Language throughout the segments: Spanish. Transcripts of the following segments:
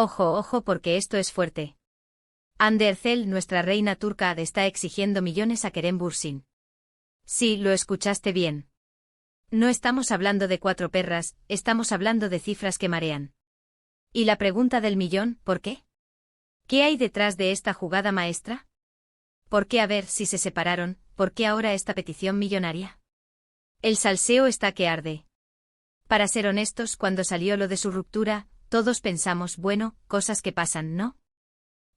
Ojo, ojo porque esto es fuerte. Hande Erçel, nuestra reina turca, está exigiendo millones a Kerem Bürsin. Sí, lo escuchaste bien. No estamos hablando de 4 perras, estamos hablando de cifras que marean. Y la pregunta del millón, ¿por qué? ¿Qué hay detrás de esta jugada maestra? ¿Por qué a ver si se separaron, por qué ahora esta petición millonaria? El salseo está que arde. Para ser honestos, cuando salió lo de su ruptura, todos pensamos, bueno, cosas que pasan, ¿no?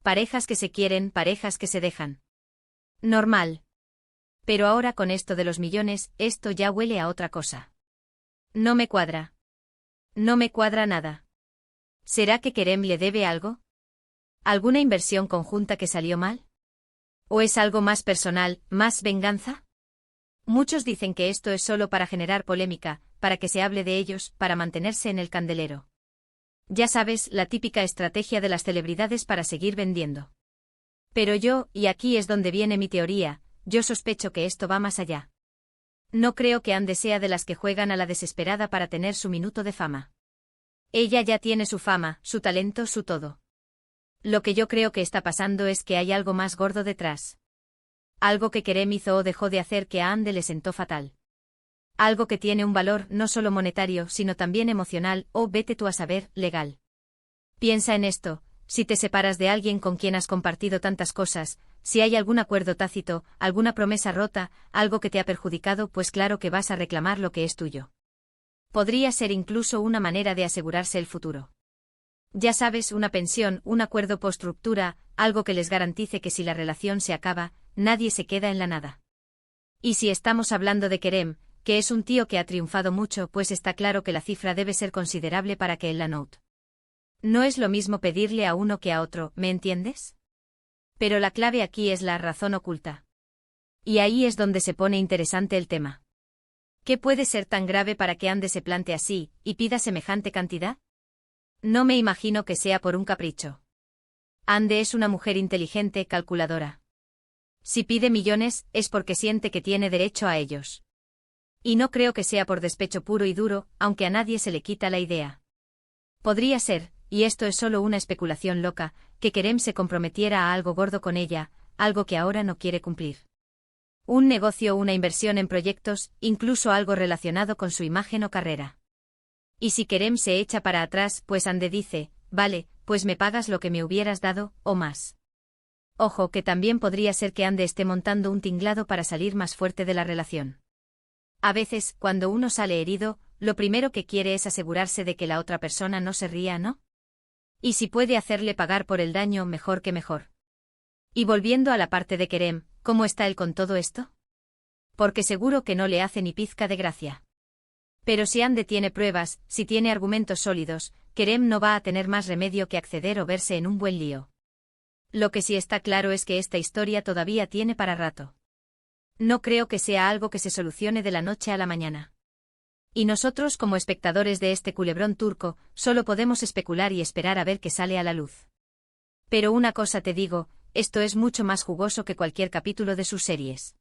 Parejas que se quieren, parejas que se dejan. Normal. Pero ahora con esto de los millones, esto ya huele a otra cosa. No me cuadra. No me cuadra nada. ¿Será que Kerem le debe algo? ¿Alguna inversión conjunta que salió mal? ¿O es algo más personal, más venganza? Muchos dicen que esto es solo para generar polémica, para que se hable de ellos, para mantenerse en el candelero. Ya sabes, la típica estrategia de las celebridades para seguir vendiendo. Pero yo, y aquí es donde viene mi teoría, yo sospecho que esto va más allá. No creo que Hande sea de las que juegan a la desesperada para tener su minuto de fama. Ella ya tiene su fama, su talento, su todo. Lo que yo creo que está pasando es que hay algo más gordo detrás. Algo que Kerem hizo o dejó de hacer que a Hande le sentó fatal. Algo que tiene un valor no solo monetario sino también emocional o, vete tú a saber, legal. Piensa en esto, si te separas de alguien con quien has compartido tantas cosas, si hay algún acuerdo tácito, alguna promesa rota, algo que te ha perjudicado, pues claro que vas a reclamar lo que es tuyo. Podría ser incluso una manera de asegurarse el futuro. Ya sabes, una pensión, un acuerdo post-ruptura, algo que les garantice que si la relación se acaba, nadie se queda en la nada. Y si estamos hablando de Kerem, que es un tío que ha triunfado mucho, pues está claro que la cifra debe ser considerable para que él la note. No es lo mismo pedirle a uno que a otro, ¿me entiendes? Pero la clave aquí es la razón oculta. Y ahí es donde se pone interesante el tema. ¿Qué puede ser tan grave para que Hande se plante así, y pida semejante cantidad? No me imagino que sea por un capricho. Hande es una mujer inteligente, calculadora. Si pide millones, es porque siente que tiene derecho a ellos. Y no creo que sea por despecho puro y duro, aunque a nadie se le quita la idea. Podría ser, y esto es solo una especulación loca, que Kerem se comprometiera a algo gordo con ella, algo que ahora no quiere cumplir. Un negocio, una inversión en proyectos, incluso algo relacionado con su imagen o carrera. Y si Kerem se echa para atrás, pues Hande dice, vale, pues me pagas lo que me hubieras dado, o más. Ojo, que también podría ser que Hande esté montando un tinglado para salir más fuerte de la relación. A veces, cuando uno sale herido, lo primero que quiere es asegurarse de que la otra persona no se ría, ¿no? Y si puede hacerle pagar por el daño, mejor que mejor. Y volviendo a la parte de Kerem, ¿cómo está él con todo esto? Porque seguro que no le hace ni pizca de gracia. Pero si Hande tiene pruebas, si tiene argumentos sólidos, Kerem no va a tener más remedio que acceder o verse en un buen lío. Lo que sí está claro es que esta historia todavía tiene para rato. No creo que sea algo que se solucione de la noche a la mañana. Y nosotros, como espectadores de este culebrón turco, solo podemos especular y esperar a ver qué sale a la luz. Pero una cosa te digo, esto es mucho más jugoso que cualquier capítulo de sus series.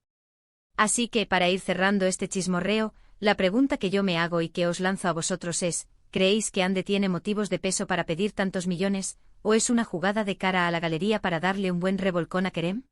Así que, para ir cerrando este chismorreo, la pregunta que yo me hago y que os lanzo a vosotros es, ¿creéis que Hande tiene motivos de peso para pedir tantos millones, o es una jugada de cara a la galería para darle un buen revolcón a Kerem?